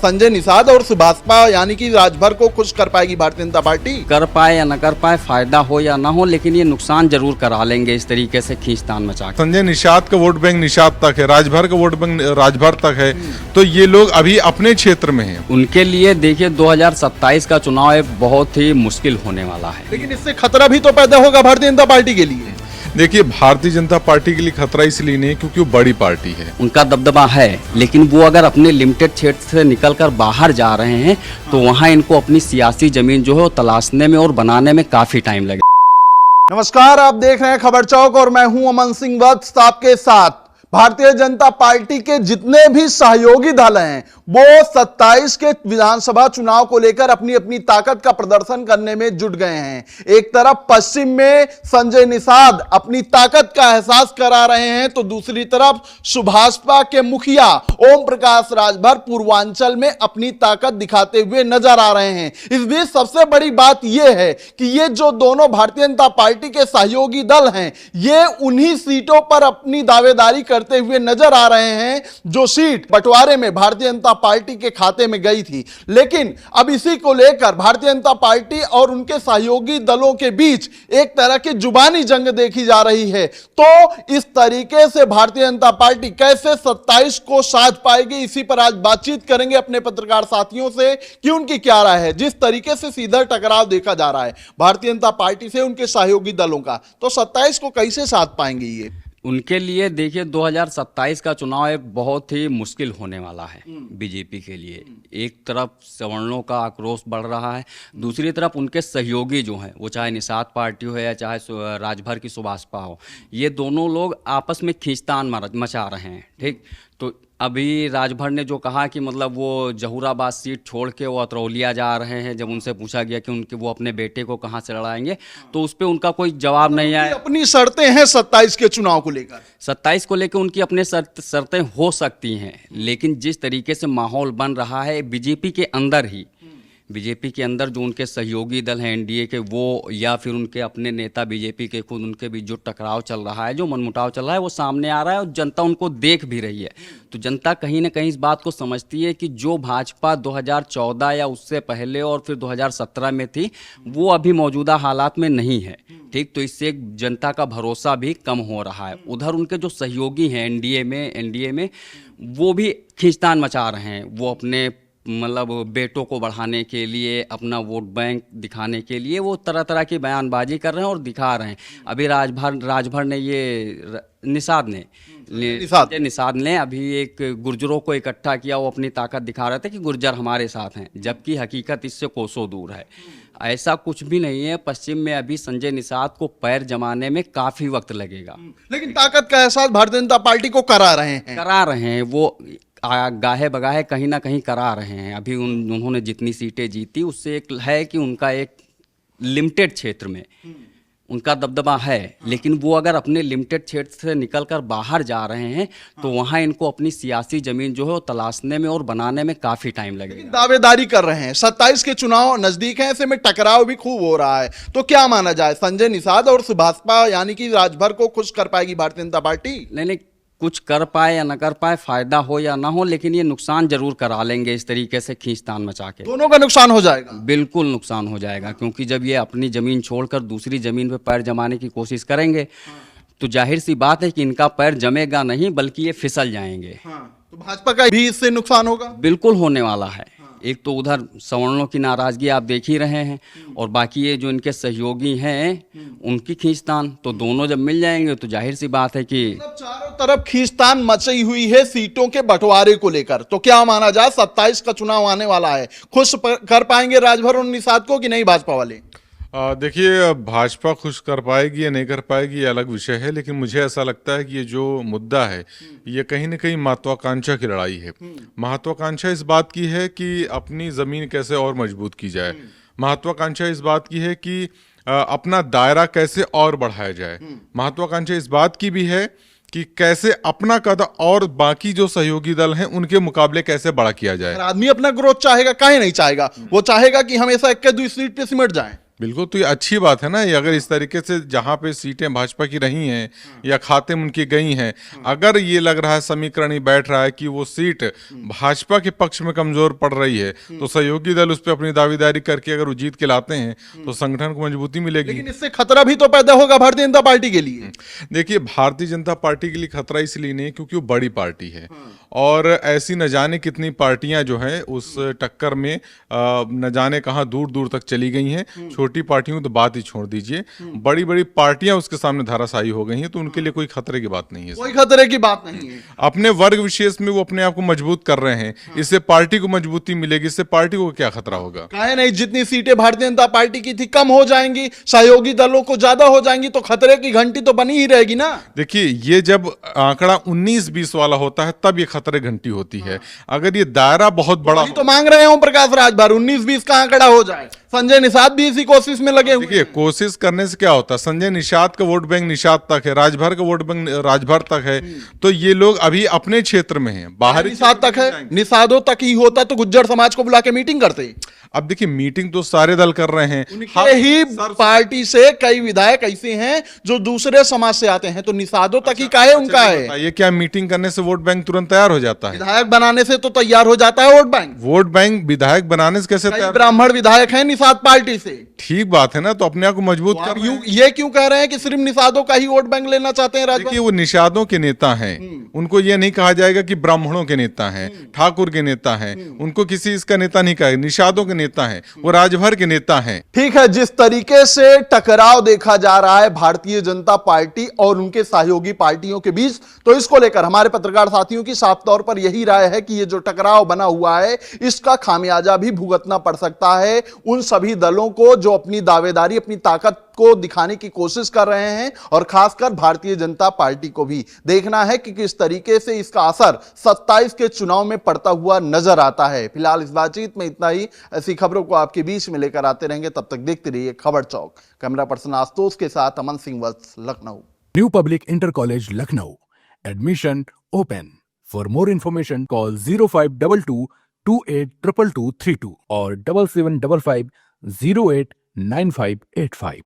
संजय निषाद और सुभाषपा यानी कि राजभर को खुश कर पाएगी भारतीय जनता पार्टी। कर पाए या न कर पाए, फायदा हो या ना हो, लेकिन ये नुकसान जरूर करा लेंगे इस तरीके से खींचतान मचा के। संजय निषाद का वोट बैंक निषाद तक है, राजभर का वोट बैंक राजभर तक है, तो ये लोग अभी अपने क्षेत्र में हैं। उनके लिए देखिए 2027 का चुनाव एक बहुत ही मुश्किल होने वाला है। लेकिन इससे खतरा भी तो पैदा होगा भारतीय जनता पार्टी के लिए। देखिए, भारतीय जनता पार्टी के लिए खतरा इसलिए नहीं क्योंकि वो बड़ी पार्टी है, उनका दबदबा है, लेकिन वो अगर अपने लिमिटेड क्षेत्र से निकलकर बाहर जा रहे हैं तो वहाँ इनको अपनी सियासी जमीन जो है वो तलाशने में और बनाने में काफी टाइम लगेगा। नमस्कार, आप देख रहे हैं खबर चौक और मैं हूं अमन सिंह वत्स आपके साथ। भारतीय जनता पार्टी के जितने भी सहयोगी दल हैं वो 27 के विधानसभा चुनाव को लेकर अपनी अपनी ताकत का प्रदर्शन करने में जुट गए हैं। एक तरफ पश्चिम में संजय निषाद अपनी ताकत का एहसास करा रहे हैं तो दूसरी तरफ सुभाषपा के मुखिया ओम प्रकाश राजभर पूर्वांचल में अपनी ताकत दिखाते हुए नजर आ रहे हैं। इस बीच सबसे बड़ी बात यह है कि ये जो दोनों भारतीय जनता पार्टी के सहयोगी दल हैं ये उन्हीं सीटों पर अपनी दावेदारी करते हुए नजर आ रहे हैं जो सीट बंटवारे में भारतीय जनता पार्टी के खाते में गई थी। लेकिन अब इसी को लेकर भारतीय जनता पार्टी और उनके सहयोगी दलों के बीच एक तरह की जुबानी जंग देखी जा रही है। तो इस तरीके से भारतीय जनता पार्टी कैसे 27 को साध पाएगी, इसी पर आज बातचीत करेंगे अपने पत्रकार साथियों से कि उनकी क्या राय है। जिस तरीके से सीधा टकराव देखा जा रहा है भारतीय जनता पार्टी से उनके सहयोगी दलों का, तो 27 को कैसे साध पाएंगे ये। उनके लिए देखिए 2027 का चुनाव एक बहुत ही मुश्किल होने वाला है बीजेपी के लिए। एक तरफ सवर्णों का आक्रोश बढ़ रहा है, दूसरी तरफ उनके सहयोगी जो हैं वो चाहे निषाद पार्टी हो या चाहे राजभर की सुभाषपा हो, ये दोनों लोग आपस में खींचतान मचा रहे हैं। ठीक, तो अभी राजभर ने जो कहा कि मतलब वो जहूराबाद सीट छोड़ के वो अतरौलिया जा रहे हैं, जब उनसे पूछा गया कि उनके वो अपने बेटे को कहाँ से लड़ाएंगे तो उस पर उनका कोई जवाब नहीं आया। अपनी शर्तें हैं 27 के चुनाव को लेकर, 27 को लेकर उनकी अपने शर्तें हो सकती हैं, लेकिन जिस तरीके से माहौल बन रहा है बीजेपी के अंदर ही, बीजेपी के अंदर जो उनके सहयोगी दल हैं एनडीए के वो या फिर उनके अपने नेता बीजेपी के खुद, उनके बीच जो टकराव चल रहा है, जो मनमुटाव चल रहा है वो सामने आ रहा है और जनता उनको देख भी रही है। तो जनता कहीं ना कहीं इस बात को समझती है कि जो भाजपा 2014 या उससे पहले और फिर 2017 में थी वो अभी मौजूदा हालात में नहीं है। ठीक, तो इससे जनता का भरोसा भी कम हो रहा है। उधर उनके जो सहयोगी हैं एनडीए में वो भी खींचतान मचा रहे हैं। वो अपने मतलब बेटों को बढ़ाने के लिए, अपना वोट बैंक दिखाने के लिए वो तरह तरह की बयानबाजी कर रहे हैं और दिखा रहे हैं। अभी राजभर ने ये निषाद ने अभी एक गुर्जरों को इकट्ठा किया, वो अपनी ताकत दिखा रहे थे कि गुर्जर हमारे साथ हैं, जबकि हकीकत इससे कोसों दूर है। ऐसा कुछ भी नहीं है। पश्चिम में अभी संजय निषाद को पैर जमाने में काफी वक्त लगेगा, लेकिन ताकत का एहसास भारतीय जनता पार्टी को करा रहे हैं। वो गाहे बगाहे कहीं ना कहीं करा रहे हैं। अभी उन्होंने जितनी सीटें जीती उससे एक है कि उनका एक लिमिटेड क्षेत्र में उनका दबदबा है, लेकिन वो अगर अपने लिमिटेड क्षेत्र से निकलकर बाहर जा रहे हैं तो वहाँ इनको अपनी सियासी जमीन जो है वो तलाशने में और बनाने में काफी टाइम लगेगा। दावेदारी कर रहे हैं, 27 के चुनाव नजदीक हैं, ऐसे में टकराव भी खूब हो रहा है। तो क्या माना जाए, संजय निषाद और सुभाषपा यानी कि राजभर को खुश कर पाएगी भारतीय जनता पार्टी। नहीं, कुछ कर पाए या न कर पाए, फायदा हो या ना हो, लेकिन ये नुकसान जरूर करा लेंगे इस तरीके से खींचतान मचा के। दोनों का नुकसान हो जाएगा, बिल्कुल नुकसान हो जाएगा, क्योंकि जब ये अपनी जमीन छोड़कर दूसरी जमीन पे पैर जमाने की कोशिश करेंगे तो जाहिर सी बात है कि इनका पैर जमेगा नहीं बल्कि ये फिसल जाएंगे। तो भाजपा का भी इससे नुकसान होगा, बिल्कुल होने वाला है। एक तो उधर सवर्णों की नाराजगी आप देख ही रहे हैं और बाकी ये जो इनके सहयोगी हैं उनकी खींचतान, तो दोनों जब मिल जाएंगे तो जाहिर सी बात है कि चारों तरफ खींचतान मची हुई है सीटों के बंटवारे को लेकर। तो क्या माना जाए 27 का चुनाव आने वाला है, खुश कर पाएंगे राजभर और निषाद को कि नहीं भाजपा वाले। देखिए, भाजपा खुश कर पाएगी या नहीं कर पाएगी ये अलग विषय है, लेकिन मुझे ऐसा लगता है कि ये जो मुद्दा है ये कहीं ना kहीं महत्वाकांक्षा की लड़ाई है। महत्वाकांक्षा इस बात की है कि अपनी जमीन कैसे और मजबूत की जाए, महत्वाकांक्षा इस बात की है कि अपना दायरा कैसे और बढ़ाया जाए, महत्वाकांक्षा इस बात की भी है कि कैसे अपना कद और बाकी जो सहयोगी दल हैं उनके मुकाबले कैसे बड़ा किया जाए। आदमी अपना ग्रोथ चाहेगा, काहे नहीं चाहेगा, वो चाहेगा कि हमेशा 21 सीट पे सिमट जाए। बिल्कुल, तो ये अच्छी बात है ना। ये अगर इस तरीके से जहाँ पे सीटें भाजपा की रही हैं या खाते में उनकी गई हैं, अगर ये लग रहा है समीकरण ही बैठ रहा है कि वो सीट भाजपा के पक्ष में कमजोर पड़ रही है, तो सहयोगी दल उस पर अपनी दावेदारी करके अगर वो जीत के लाते हैं तो संगठन को मजबूती मिलेगी। लेकिन इससे खतरा भी तो पैदा होगा भारतीय जनता पार्टी के लिए। देखिए, भारतीय जनता पार्टी के लिए खतरा इसलिए नहीं है क्योंकि वो बड़ी पार्टी है और ऐसी न जाने कितनी पार्टियां जो हैं उस टक्कर में न जाने कहां दूर दूर तक चली गई हैं। छोटी पार्टियों तो बात ही छोड़ दीजिए, बड़ी बड़ी पार्टियां उसके सामने धाराशायी हो गई हैं, तो उनके लिए कोई खतरे की बात नहीं है। कोई खतरे की बात नहीं है। अपने वर्ग विशेष में वो अपने आप को मजबूत कर रहे हैं, इससे पार्टी को मजबूती मिलेगी, इससे पार्टी को क्या खतरा होगा। काहे नहीं, जितनी सीटें भारतीय जनता पार्टी की थी कम हो जाएंगी, सहयोगी दलों को ज्यादा हो जाएंगी, तो खतरे की घंटी तो बनी ही रहेगी ना। देखिए, ये जब आंकड़ा 19-20 वाला होता है तब ये खतरे घंटी होती है। अगर ये दायरा बहुत बड़ा तो मांग रहे हैं ओम प्रकाश राजभर 19-20 का आंकड़ा हो जाए। संजय निषाद भी इसी कोशिश में लगे हुए देखिए, कोशिश करने से क्या होता है, संजय निषाद का वोट बैंक निषाद तक है, राजभर का वोट बैंक राजभर तक है, तो ये लोग अभी अपने क्षेत्र में हैं, बाहरी निषाद तक है। निषादों तक ही होता तो गुज्जर समाज को बुला के मीटिंग करते। अब देखिए, मीटिंग तो सारे दल कर रहे हैं। उनके ही पार्टी से कई विधायक ऐसे हैं जो दूसरे समाज से आते हैं, तो निषादों तक ही काहे उनका है। ये क्या मीटिंग करने से वोट बैंक तुरंत तैयार हो जाता है? विधायक बनाने से तो तैयार हो जाता है वोट बैंक। वोट बैंक विधायक बनाने से कैसे कई तैयार? ब्राह्मण विधायक हैं निषाद पार्टी से। ठीक बात है ना, तो अपने आप को मजबूत कर रहे हैं। ये क्यों कह रहे हैं कि सिर्फ निषादों का ही वोट बैंक लेना चाहते हैं राजभर? देखिए, वो निषादों के नेता हैं, उनको ये नहीं कहा जाएगा कि ब्राह्मणों के नेता हैं, ठाकुर के नेता हैं, उनको किसी इसका नेता नहीं कहा, निषादों के नेता हैं, वो राजभर के नेता हैं। ठीक है, जिस तरीके से टकराव देखा जा रहा है भारतीय जनता पार्टी और उनके सहयोगी पार्टियों के बीच, तो इसको लेकर हमारे पत्रकार साथियों की साफ तौर पर यही राय है कि ये जो टकराव बना हुआ है इसका खामियाजा भी भुगतना पड़ सकता है उन सभी दलों को जो अपनी दावेदारी, अपनी ताकत को दिखाने की कोशिश कर रहे हैं, और खासकर भारतीय जनता पार्टी को भी देखना है कि किस तरीके से इसका असर 27 के चुनाव में पड़ता हुआ नजर आता है। फिलहाल इस बातचीत में इतना ही। ऐसी खबरों को आपके बीच में लेकर आते रहेंगे, तब तक देखते रहिए खबर चौक। कैमरा पर्सन आशुतोष के साथ Aman Singh Vats, Lucknow. New public inter college Lucknow, admission open. For more information call 0522 282232 और 7755 089585।